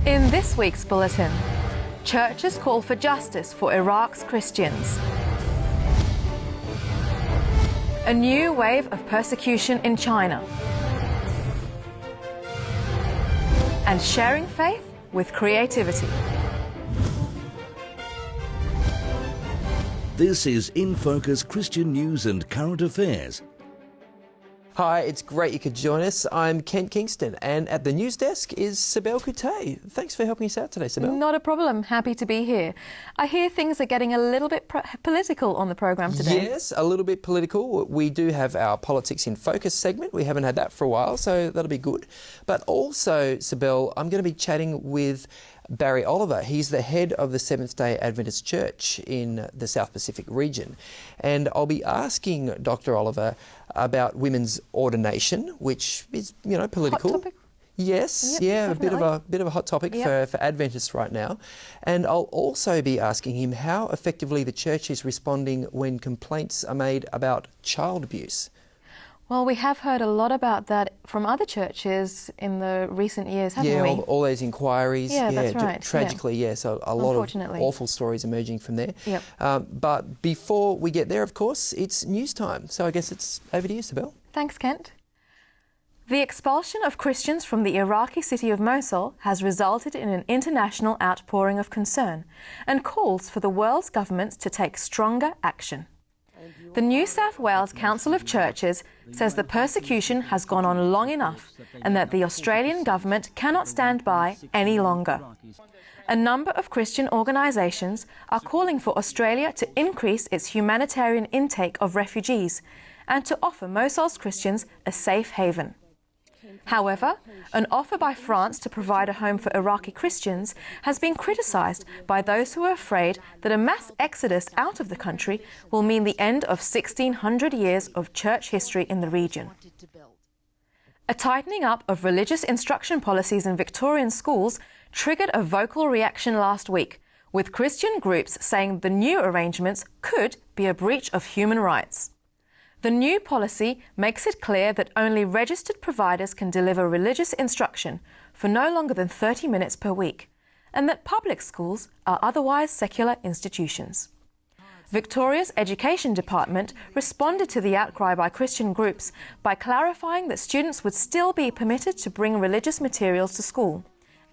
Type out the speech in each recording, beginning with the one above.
In this week's bulletin, churches call for justice for Iraq's Christians. A new wave of persecution in China. And sharing faith with creativity. This is InFocus Christian News and Current Affairs. Hi, it's great you could join us. I'm Kent Kingston, and at the news desk is Cybéle Coutet. Thanks for helping us out today, Cybéle. Not a problem. Happy to be here. I hear things are getting a little bit political on the programme today. Yes, a little bit political. We do have our Politics in Focus segment. We haven't had that for a while, so that'll be good. But also, Cybéle, I'm going to be chatting with Barry Oliver. He's the head of the Seventh-day Adventist Church in the South Pacific region. And I'll be asking Dr. Oliver about women's ordination, which is, you know, political. Hot topic? Yes, yep, yeah, definitely. a bit of a hot topic for Adventists right now. And I'll also be asking him how effectively the church is responding when complaints are made about child abuse. Well, we have heard a lot about that from other churches in the recent years, haven't we? Yeah, all those inquiries. Yeah, that's right. Tragically, yes, a lot of awful stories emerging from there. Yep. But before we get there, of course, it's news time. So I guess it's over to you, Cybéle. Thanks, Kent. The expulsion of Christians from the Iraqi city of Mosul has resulted in an international outpouring of concern and calls for the world's governments to take stronger action. The New South Wales Council of Churches says the persecution has gone on long enough and that the Australian government cannot stand by any longer. A number of Christian organisations are calling for Australia to increase its humanitarian intake of refugees and to offer Mosul's Christians a safe haven. However, an offer by France to provide a home for Iraqi Christians has been criticised by those who are afraid that a mass exodus out of the country will mean the end of 1,600 years of church history in the region. A tightening up of religious instruction policies in Victorian schools triggered a vocal reaction last week, with Christian groups saying the new arrangements could be a breach of human rights. The new policy makes it clear that only registered providers can deliver religious instruction for no longer than 30 minutes per week, and that public schools are otherwise secular institutions. Victoria's Education Department responded to the outcry by Christian groups by clarifying that students would still be permitted to bring religious materials to school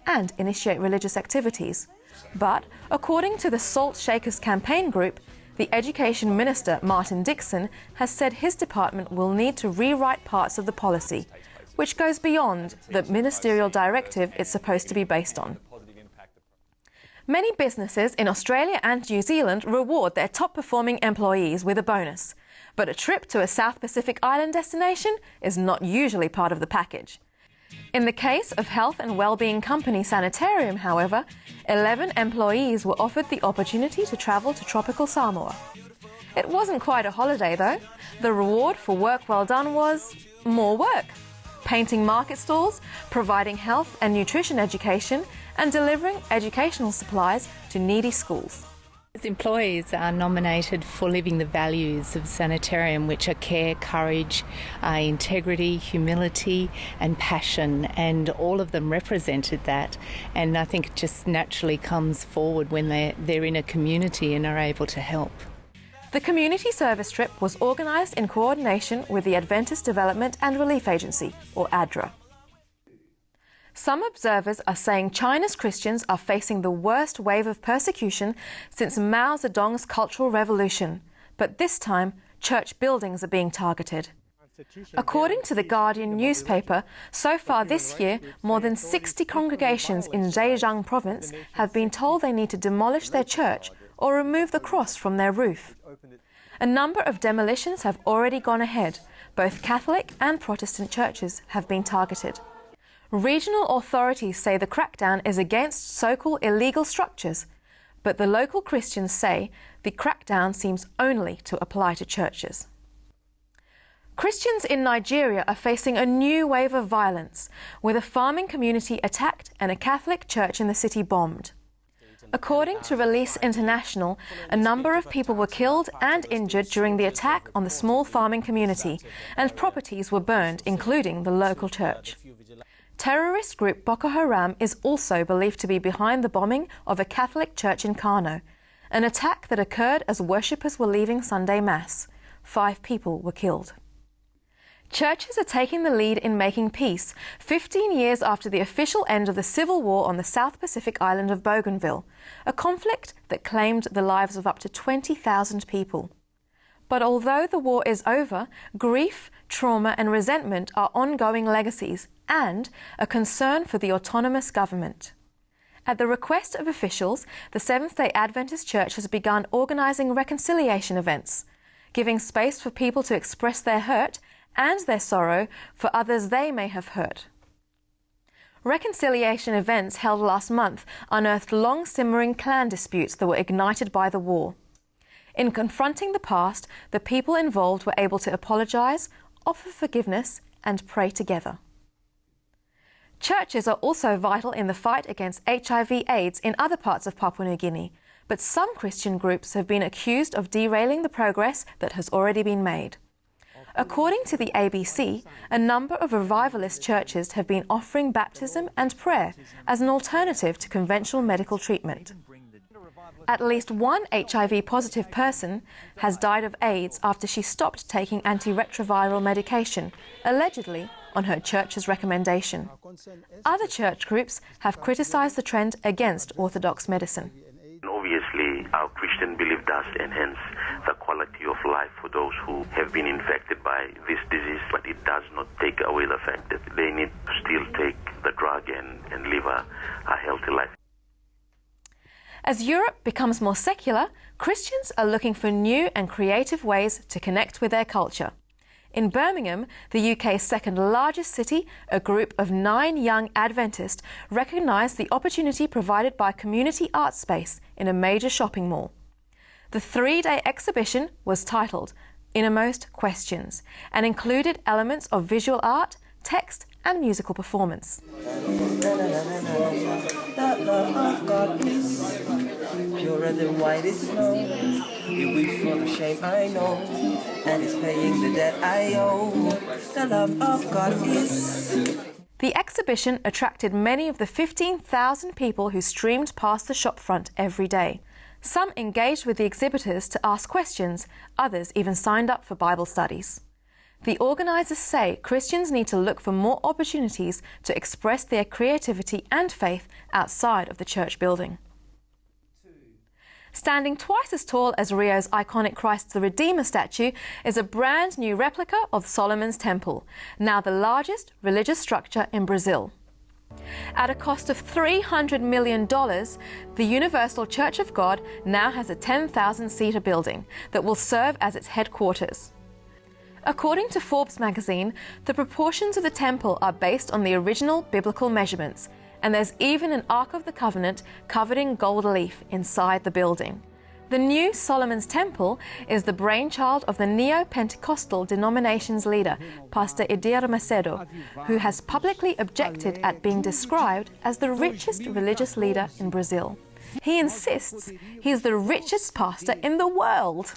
and initiate religious activities. But, according to the Salt Shakers campaign group, the Education Minister, Martin Dixon, has said his department will need to rewrite parts of the policy, which goes beyond the ministerial directive it's supposed to be based on. Many businesses in Australia and New Zealand reward their top-performing employees with a bonus, but a trip to a South Pacific island destination is not usually part of the package. In the case of health and wellbeing company Sanitarium, however, 11 employees were offered the opportunity to travel to tropical Samoa. It wasn't quite a holiday, though. The reward for work well done was more work. Painting market stalls, providing health and nutrition education, and delivering educational supplies to needy schools. Employees are nominated for living the values of Sanitarium, which are care, courage, integrity, humility and passion, and all of them represented that, and I think it just naturally comes forward when they're in a community and are able to help. The community service trip was organised in coordination with the Adventist Development and Relief Agency, or ADRA. Some observers are saying China's Christians are facing the worst wave of persecution since Mao Zedong's Cultural Revolution, but this time church buildings are being targeted. According to the Guardian newspaper, so far this year, more than 60 congregations in Zhejiang province have been told they need to demolish their church or remove the cross from their roof. A number of demolitions have already gone ahead. Both Catholic and Protestant churches have been targeted. Regional authorities say the crackdown is against so-called illegal structures, but the local Christians say the crackdown seems only to apply to churches. Christians in Nigeria are facing a new wave of violence, with a farming community attacked and a Catholic church in the city bombed. According to Release International, a number of people were killed and injured during the attack on the small farming community, and properties were burned, including the local church. terrorist group Boko Haram is also believed to be behind the bombing of a Catholic church in Kano, an attack that occurred as worshippers were leaving Sunday Mass. 5 people were killed. Churches are taking the lead in making peace 15 years after the official end of the civil war on the South Pacific island of Bougainville, a conflict that claimed the lives of up to 20,000 people. But although the war is over, grief, trauma and resentment are ongoing legacies and a concern for the autonomous government. At the request of officials, the Seventh-day Adventist Church has begun organising reconciliation events, giving space for people to express their hurt and their sorrow for others they may have hurt. Reconciliation events held last month unearthed long-simmering clan disputes that were ignited by the war. In confronting the past, the people involved were able to apologise, offer forgiveness and pray together. Churches are also vital in the fight against HIV/AIDS in other parts of Papua New Guinea, but some Christian groups have been accused of derailing the progress that has already been made. According to the ABC, a number of revivalist churches have been offering baptism and prayer as an alternative to conventional medical treatment. At least one HIV-positive person has died of AIDS after she stopped taking antiretroviral medication, allegedly on her church's recommendation. Other church groups have criticised the trend against orthodox medicine. Obviously, our Christian belief does enhance the quality of life for those who have been infected by this disease, but it does not take away the fact that they need to still take the drug and live a healthy life. As Europe becomes more secular, Christians are looking for new and creative ways to connect with their culture. In Birmingham, the UK's second largest city, a group of 9 young Adventists recognised the opportunity provided by community art space in a major shopping mall. The 3-day exhibition was titled Innermost Questions and included elements of visual art, text and musical performance. The love of God is purer than whitest snow. You weep for the shame I know, and it's paying the debt I owe. The love of God is. The exhibition attracted many of the 15,000 people who streamed past the shopfront every day. Some engaged with the exhibitors to ask questions, others even signed up for Bible studies. The organisers say Christians need to look for more opportunities to express their creativity and faith outside of the church building. Standing twice as tall as Rio's iconic Christ the Redeemer statue is a brand new replica of Solomon's Temple, now the largest religious structure in Brazil. At a cost of $300 million, the Universal Church of God now has a 10,000-seater building that will serve as its headquarters. According to Forbes magazine, the proportions of the temple are based on the original biblical measurements, and there's even an Ark of the Covenant covered in gold leaf inside the building. The new Solomon's Temple is the brainchild of the Neo-Pentecostal denomination's leader, Pastor Edir Macedo, who has publicly objected at being described as the richest religious leader in Brazil. He insists he is the richest pastor in the world.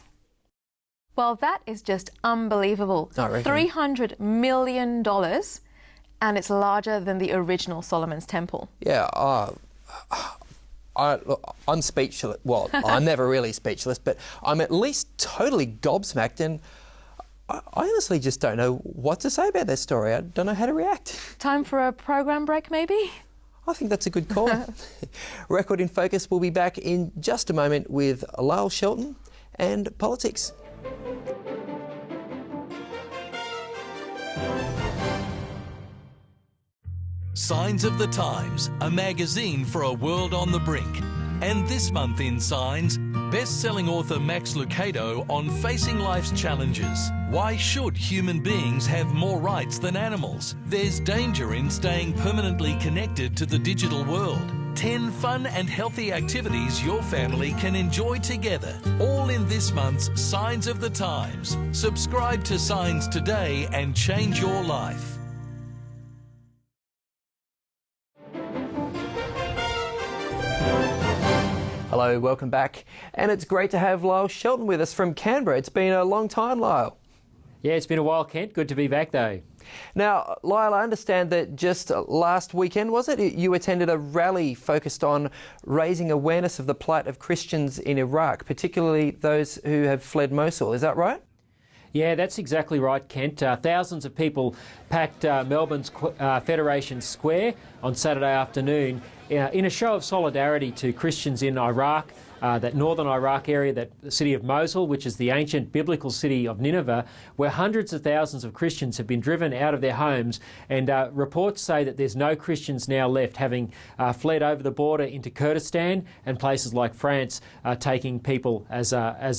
Well, that is just unbelievable. $300 million, and it's larger than the original Solomon's Temple. Yeah, I'm speechless. Well, I'm never really speechless, but I'm at least totally gobsmacked, and I honestly just don't know what to say about that story. I don't know how to react. Time for a program break, maybe? I think that's a good call. Record in Focus will be back in just a moment with Lyle Shelton and politics. Signs of the Times, a magazine for a world on the brink. And this month in Signs, best-selling author Max Lucado on facing life's challenges. Why should human beings have more rights than animals? There's danger in staying permanently connected to the digital world. 10 fun and healthy activities your family can enjoy together. All in this month's Signs of the Times. Subscribe to Signs today and change your life. Hello, welcome back. And it's great to have Lyle Shelton with us from Canberra. It's been a long time, Lyle. Yeah, it's been a while, Kent. Good to be back, though. Now, Lyle, I understand that just last weekend, was it, you attended a rally focused on raising awareness of the plight of Christians in Iraq, particularly those who have fled Mosul. Is that right? Yeah, that's exactly right, Kent. Thousands of people packed Melbourne's Federation Square on Saturday afternoon in a show of solidarity to Christians in Iraq, that northern Iraq area, that the city of Mosul, which is the ancient biblical city of Nineveh, where hundreds of thousands of Christians have been driven out of their homes. And reports say that there's no Christians now left, having fled over the border into Kurdistan and places like France, taking people as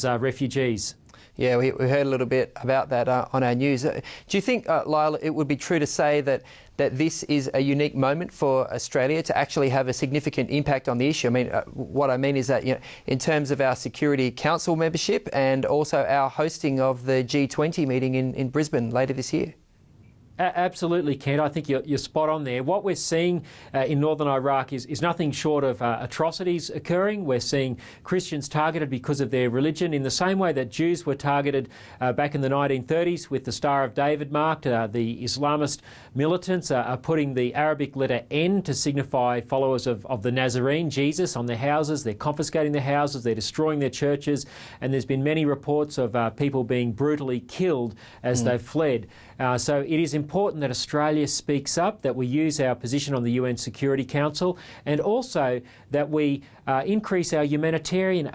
refugees. Yeah, we heard a little bit about that on our news. Do you think, Lyle, it would be true to say that this is a unique moment for Australia to actually have a significant impact on the issue? I mean, what I mean is that, you know, in terms of our Security Council membership and also our hosting of the G20 meeting in Brisbane later this year. Absolutely, Kent. I think you're spot on there. What we're seeing in northern Iraq is nothing short of atrocities occurring. We're seeing Christians targeted because of their religion in the same way that Jews were targeted back in the 1930s with the Star of David marked. The Islamist militants are putting the Arabic letter N to signify followers of the Nazarene, Jesus, on their houses. They're confiscating their houses, they're destroying their churches, and there's been many reports of people being brutally killed as they've fled. So it is important that Australia speaks up, that we use our position on the UN Security Council, and also that we increase our humanitarian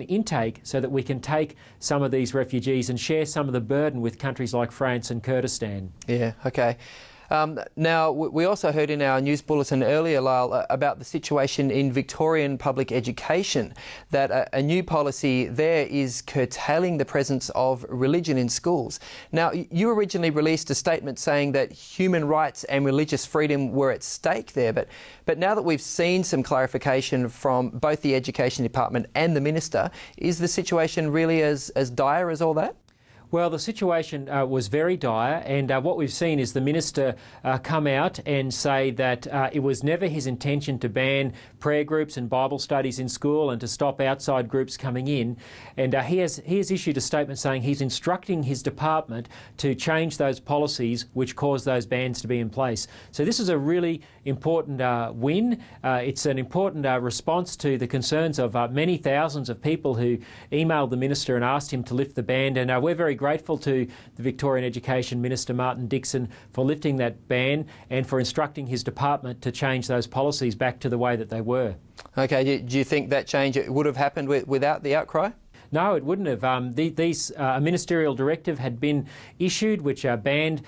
intake so that we can take some of these refugees and share some of the burden with countries like France and Kurdistan. Yeah, okay. Now, we also heard in our news bulletin earlier, Lyle, about the situation in Victorian public education, that a new policy there is curtailing the presence of religion in schools. Now, you originally released a statement saying that human rights and religious freedom were at stake there, but now that we've seen some clarification from both the Education Department and the Minister, is the situation really as dire as all that? Well, the situation was very dire, and what we've seen is the Minister come out and say that it was never his intention to ban prayer groups and Bible studies in school and to stop outside groups coming in. And he has issued a statement saying he's instructing his department to change those policies which caused those bans to be in place. So this is a really important win. It's an important response to the concerns of many thousands of people who emailed the Minister and asked him to lift the ban, and we're very grateful to the Victorian Education Minister Martin Dixon for lifting that ban and for instructing his department to change those policies back to the way that they were. Okay, do you think that change would have happened without the outcry? No, it wouldn't have. A ministerial directive had been issued which banned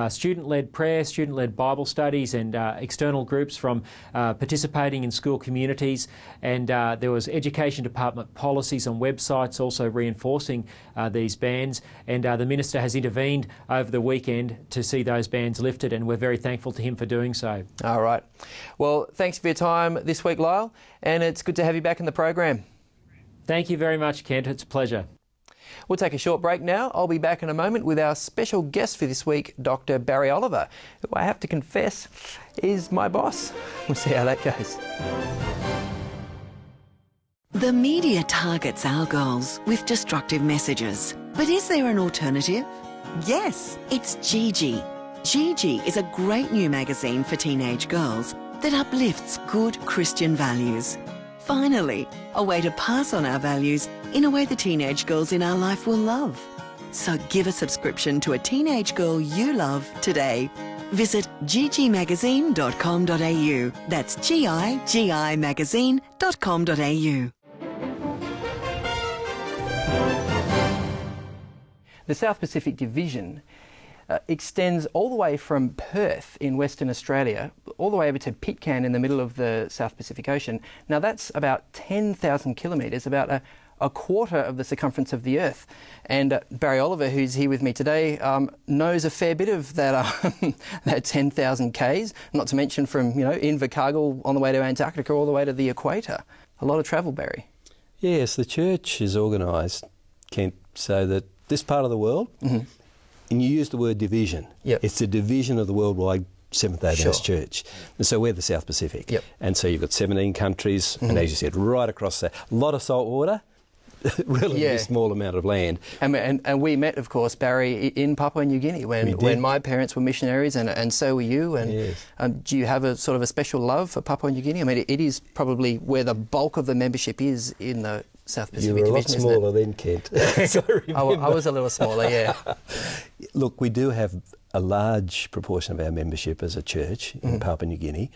student-led prayer, student-led Bible studies and external groups from participating in school communities, and there was Education Department policies on websites also reinforcing these bans, and the Minister has intervened over the weekend to see those bans lifted, and we're very thankful to him for doing so. All right. Well, thanks for your time this week, Lyle, and it's good to have you back in the program. Thank you very much, Kent. It's a pleasure. We'll take a short break now. I'll be back in a moment with our special guest for this week, Dr. Barry Oliver, who I have to confess is my boss. We'll see how that goes. The media targets our goals with destructive messages. But is there an alternative? Yes, it's Gigi. Gigi is a great new magazine for teenage girls that uplifts good Christian values. Finally, a way to pass on our values in a way the teenage girls in our life will love. So give a subscription to a teenage girl you love today. Visit gigimagazine.com.au. That's gigimagazine.com.au. The South Pacific Division extends all the way from Perth in Western Australia all the way over to Pitcairn in the middle of the South Pacific Ocean. Now that's about 10,000 kilometres, about a quarter of the circumference of the Earth. And Barry Oliver, who's here with me today, knows a fair bit of that, that 10,000 Ks, not to mention from, Invercargill on the way to Antarctica all the way to the equator. A lot of travel, Barry. Yes, the church is organised, Kent, so that this part of the world, and you use the word division. Yep. It's a division of the worldwide Seventh-day Adventist Church. And so we're the South Pacific. Yep. And so you've got 17 countries, and as you said, right across there. A lot of salt water, relatively small amount of land. And we met, of course, Barry, in Papua New Guinea when my parents were missionaries, and so were you. And do you have a sort of a special love for Papua New Guinea? I mean, it is probably where the bulk of the membership is in the South Pacific You were a lot Division, smaller then, Kent. I was a little smaller, yeah. Look, we do have a large proportion of our membership as a church in Papua New Guinea.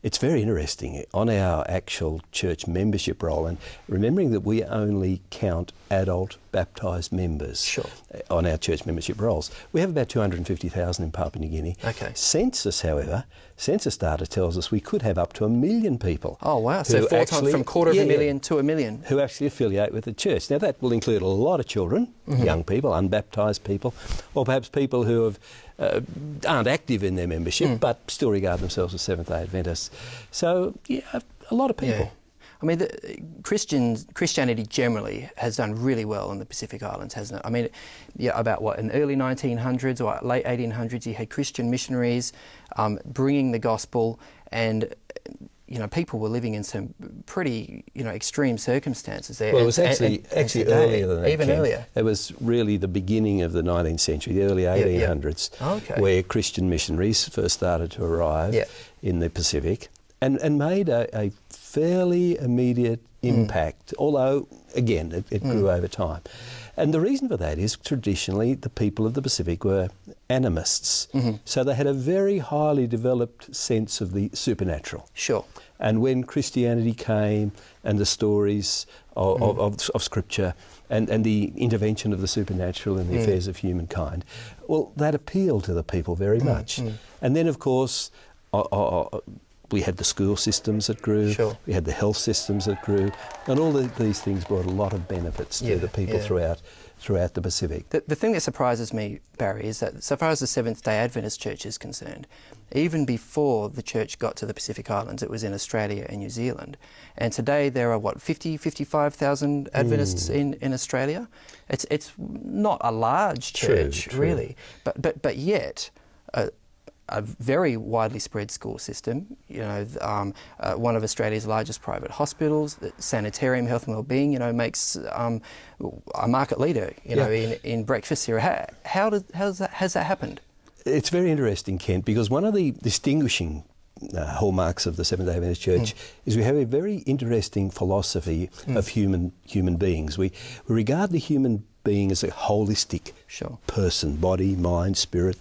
It's very interesting on our actual church membership roll, and remembering that we only count adult baptised members on our church membership rolls. We have about 250,000 in Papua New Guinea. Okay. Census, however, census data tells us we could have up to 1 million people. Oh, wow. So 4 times, from quarter of a million to 1 million. Who actually affiliate with the church. Now, that will include a lot of children, young people, unbaptised people, or perhaps people who have aren't active in their membership but still regard themselves as Seventh-day Adventists. So, yeah, a lot of people. Yeah. I mean, Christianity generally has done really well in the Pacific Islands, hasn't it? I mean, about what, in the early 1900s or late 1800s, you had Christian missionaries bringing the gospel, and people were living in some pretty, extreme circumstances there. Well, it was actually earlier than that. Even earlier. It was really the beginning of the 19th century, the early 1800s, where Christian missionaries first started to arrive in the Pacific and made a fairly immediate impact, although, again, it grew over time. And the reason for that is traditionally the people of the Pacific were animists. So they had a very highly developed sense of the supernatural. Sure. And when Christianity came and the stories of Scripture and the intervention of the supernatural in the affairs of humankind, well, that appealed to the people very much. And then, of course, we had the school systems that grew, we had the health systems that grew, and all these things brought a lot of benefits to the people throughout the Pacific. The thing that surprises me, Barry, is that so far as the Seventh-day Adventist Church is concerned, even before the church got to the Pacific Islands, it was in Australia and New Zealand. And today there are, 55,000 Adventists in Australia? It's not a large church, really, but yet... a very widely spread school system, one of Australia's largest private hospitals, the sanitarium, health and wellbeing, makes a market leader, in breakfast here. How has that happened? It's very interesting, Kent, because one of the distinguishing hallmarks of the Seventh-day Adventist Church is we have a very interesting philosophy of human beings. We regard the human being as a holistic person, body, mind, spirit,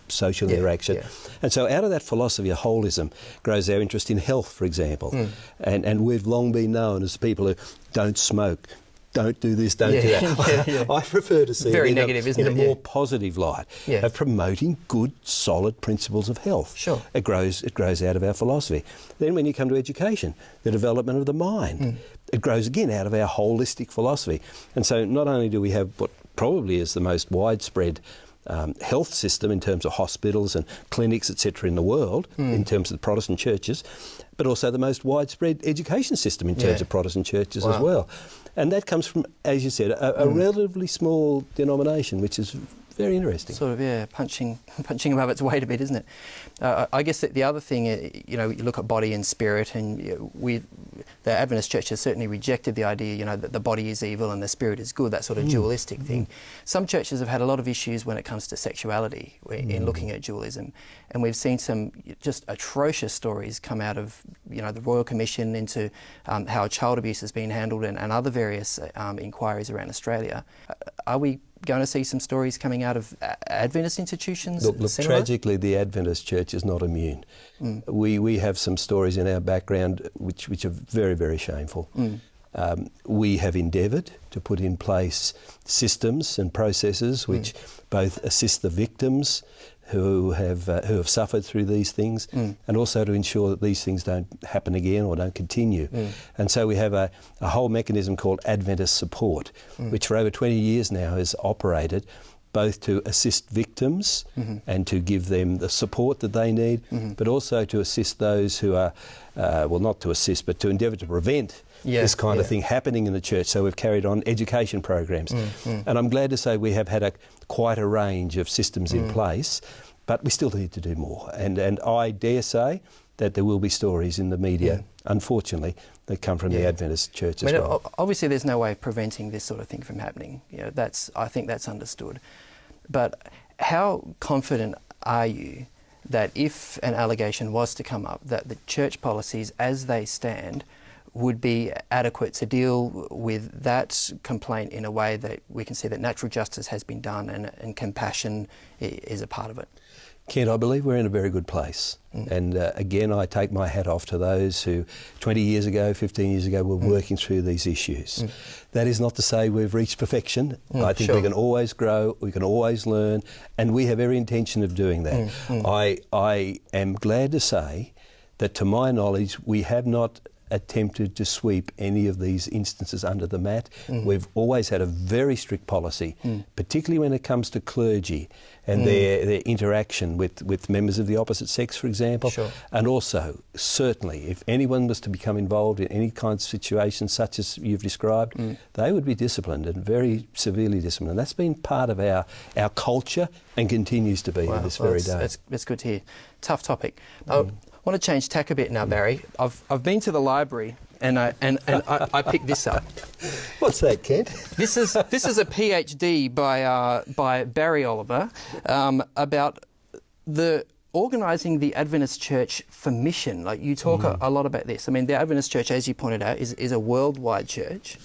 social interaction. And so out of that philosophy of holism grows our interest in health, for example. And we've long been known as people who don't smoke, don't do this, don't do that. I prefer to see very it negative, in a more positive light of promoting good, solid principles of health. It grows out of our philosophy. Then when you come to education, the development of the mind, it grows again out of our holistic philosophy. And so not only do we have what probably is the most widespread health system in terms of hospitals and clinics, etc., in the world, in terms of the Protestant churches, but also the most widespread education system in terms of Protestant churches as well. And that comes from, as you said, a relatively small denomination, which is very interesting. Sort of, punching above its weight a bit, isn't it? I guess that the other thing, you look at body and spirit, and the Adventist Church has certainly rejected the idea, that the body is evil and the spirit is good, that sort of dualistic thing. Some churches have had a lot of issues when it comes to sexuality in looking at dualism, and we've seen some just atrocious stories come out of, the Royal Commission into how child abuse has been handled and other various inquiries around Australia. Are we going to see some stories coming out of Adventist institutions? Look, tragically, the Adventist Church is not immune. We have some stories in our background which are very, very shameful. We have endeavoured to put in place systems and processes which both assist the victims who have suffered through these things, and also to ensure that these things don't happen again or don't continue. And so we have a whole mechanism called Adventist Support, which for over 20 years now has operated both to assist victims and to give them the support that they need, but also to assist those who are, well, not to assist, but to endeavour to prevent this kind of thing happening in the church. So we've carried on education programs. And I'm glad to say we have had quite a range of systems in place, but we still need to do more. And I dare say that there will be stories in the media unfortunately, that come from the Adventist Church as well. Obviously, there's no way of preventing this sort of thing from happening. I think that's understood. But how confident are you that if an allegation was to come up, that the church policies as they stand would be adequate to deal with that complaint in a way that we can see that natural justice has been done and compassion is a part of it? Kent, I believe we're in a very good place. And again, I take my hat off to those who 20 years ago, 15 years ago were working through these issues. That is not to say we've reached perfection. I think we can always grow, we can always learn, and we have every intention of doing that. I am glad to say that to my knowledge we have not attempted to sweep any of these instances under the mat. We've always had a very strict policy, particularly when it comes to clergy and their interaction with members of the opposite sex, for example. And also, certainly, if anyone was to become involved in any kind of situation such as you've described, they would be disciplined and very severely disciplined. And that's been part of our culture and continues to be to this very day. That's good to hear. Tough topic. I want to change tack a bit now, Barry. I've been to the library and I picked this up. What's that, Kent? This is a PhD by Barry Oliver about organising the Adventist Church for mission. Like, you talk a lot about this. I mean, the Adventist Church, as you pointed out, is a worldwide church.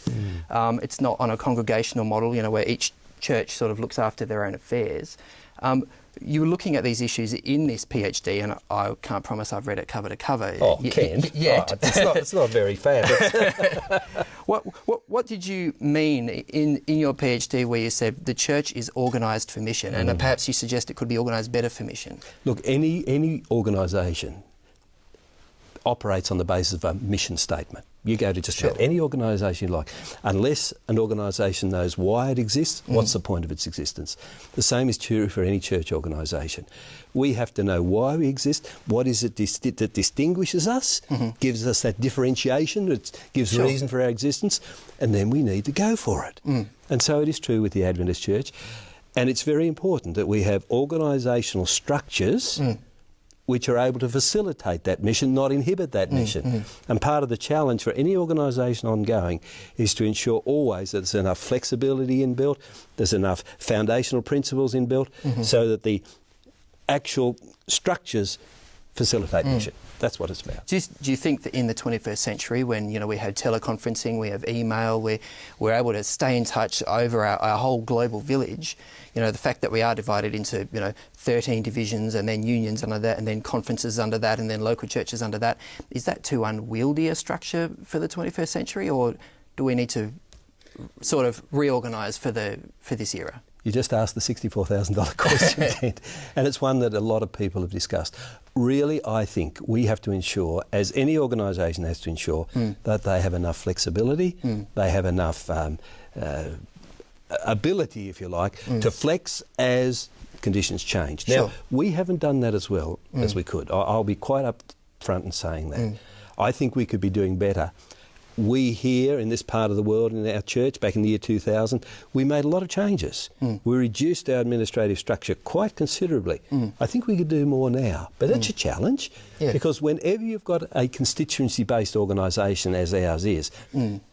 It's not on a congregational model, where each church sort of looks after their own affairs. You were looking at these issues in this PhD, and I can't promise I've read it cover to cover. Oh, Kent. Yet. It's not very fabulous. What did you mean in your PhD where you said the church is organised for mission, and perhaps you suggest it could be organised better for mission? Look, any organisation operates on the basis of a mission statement. You go to just about any organisation you like. Unless an organisation knows why it exists, what's the point of its existence? The same is true for any church organisation. We have to know why we exist, what is it that distinguishes us, gives us that differentiation, that gives reason for our existence, and then we need to go for it. And so it is true with the Adventist Church. And it's very important that we have organisational structures which are able to facilitate that mission, not inhibit that mission. And part of the challenge for any organisation ongoing is to ensure always that there's enough flexibility inbuilt, there's enough foundational principles inbuilt, so that the actual structures facilitate mission. That's what it's about. Do you think that in the 21st century, when we have teleconferencing, we have email, we're able to stay in touch over our whole global village, the fact that we are divided into 13 divisions and then unions under that and then conferences under that and then local churches under that, is that too unwieldy a structure for the 21st century, or do we need to sort of reorganise for this era? You just asked the $64,000 question, Kent, and it's one that a lot of people have discussed. Really, I think we have to ensure, as any organisation has to ensure, that they have enough flexibility, they have enough ability, if you like, to flex as conditions change. Now, we haven't done that as well as we could. I'll be quite up front in saying that. I think we could be doing better. We here in this part of the world, in our church, back in the year 2000, we made a lot of changes. We reduced our administrative structure quite considerably. I think we could do more now, but that's a challenge, because whenever you've got a constituency-based organisation, as ours is,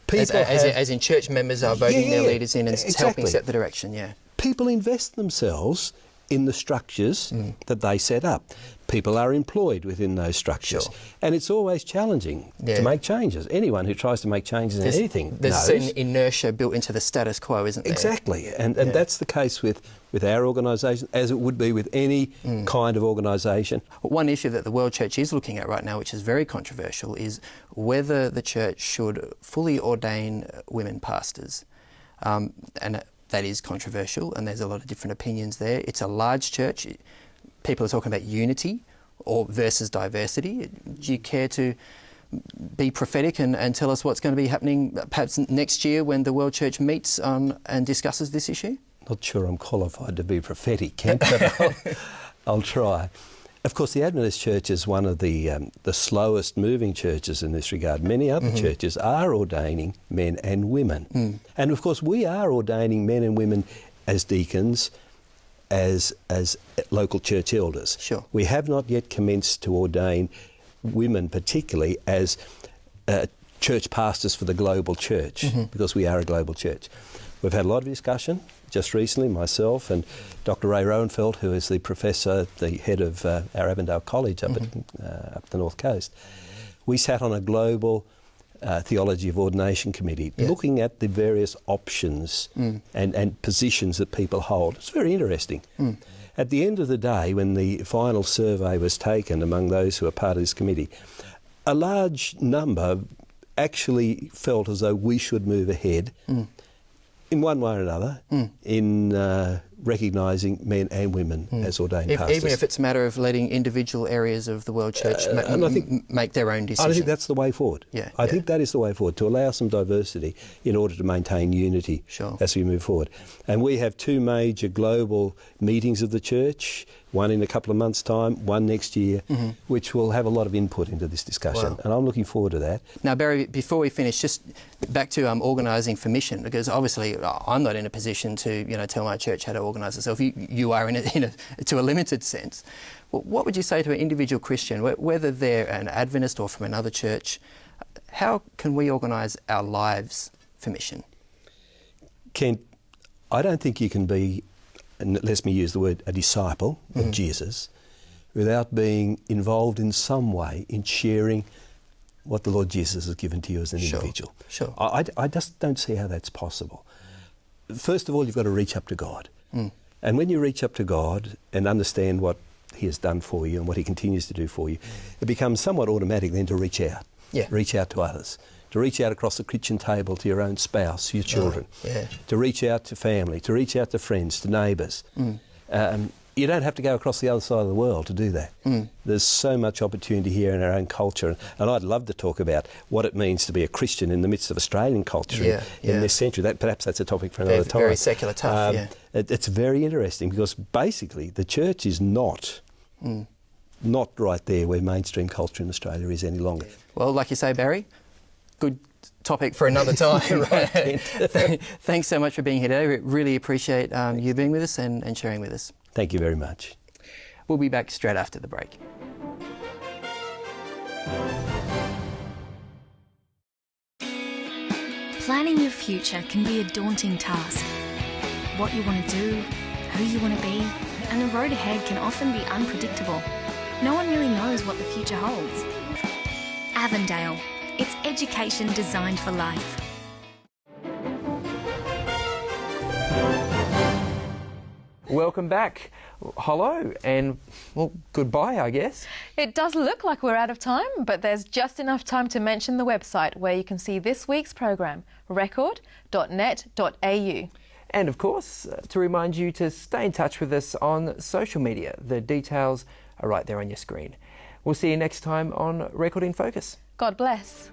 people as in church members are voting their leaders in and helping set the direction, people invest themselves in the structures that they set up. People are employed within those structures. And it's always challenging to make changes. Anyone who tries to make changes in anything knows. There's certain inertia built into the status quo, isn't there? Exactly. And that's the case with our organisation, as it would be with any kind of organisation. One issue that the World Church is looking at right now, which is very controversial, is whether the church should fully ordain women pastors. And that is controversial, and there's a lot of different opinions there. It's a large church. People are talking about unity versus diversity. Do you care to be prophetic and tell us what's going to be happening perhaps next year when the World Church meets and discusses this issue? Not sure I'm qualified to be prophetic, Kent, but I'll try. Of course, the Adventist Church is one of the slowest moving churches in this regard. Many other churches are ordaining men and women. And of course, we are ordaining men and women as deacons, as local church elders. We have not yet commenced to ordain women particularly as church pastors for the global church, because we are a global church. We've had a lot of discussion. Just recently, myself and Dr. Ray Rowenfeld, who is the professor, the head of our Avondale College up the North Coast, we sat on a global theology of ordination committee, looking at the various options and positions that people hold. It's very interesting. At the end of the day, when the final survey was taken among those who are part of this committee, a large number actually felt as though we should move ahead in one way or another in recognising men and women as ordained pastors. Even if it's a matter of letting individual areas of the world church make their own decisions. I think that's the way forward. I think that is the way forward, to allow some diversity in order to maintain unity as we move forward. And we have two major global meetings of the church, one in a couple of months' time, one next year, which will have a lot of input into this discussion. Wow. And I'm looking forward to that. Now, Barry, before we finish, just back to organising for mission, because obviously I'm not in a position to tell my church how to organise itself. You are to a limited sense. Well, what would you say to an individual Christian, whether they're an Adventist or from another church? How can we organise our lives for mission? Kent, I don't think you can be, and let me use the word, a disciple of Jesus without being involved in some way in sharing what the Lord Jesus has given to you as an individual. Sure. I just don't see how that's possible. First of all, you've got to reach up to God. And when you reach up to God and understand what He has done for you and what He continues to do for you, it becomes somewhat automatic then to reach out. Reach out to others. To reach out across the kitchen table to your own spouse, your children. To reach out to family, to reach out to friends, to neighbours. You don't have to go across the other side of the world to do that. There's so much opportunity here in our own culture, and I'd love to talk about what it means to be a Christian in the midst of Australian culture in this century. Perhaps that's a topic for another time. Very secular tough, It's very interesting because basically the church is not right there where mainstream culture in Australia is any longer. Well, like you say, Barry, good topic for another time. Thanks so much for being here today. We really appreciate you being with us and sharing with us. Thank you very much. We'll be back straight after the break. Planning your future can be a daunting task. What you want to do, who you want to be, and the road ahead can often be unpredictable. No one really knows what the future holds. Avondale. It's education designed for life. Welcome back. Hello and, well, goodbye, I guess. It does look like we're out of time, but there's just enough time to mention the website where you can see this week's program, record.net.au. And of course, to remind you to stay in touch with us on social media. The details are right there on your screen. We'll see you next time on Record in Focus. God bless.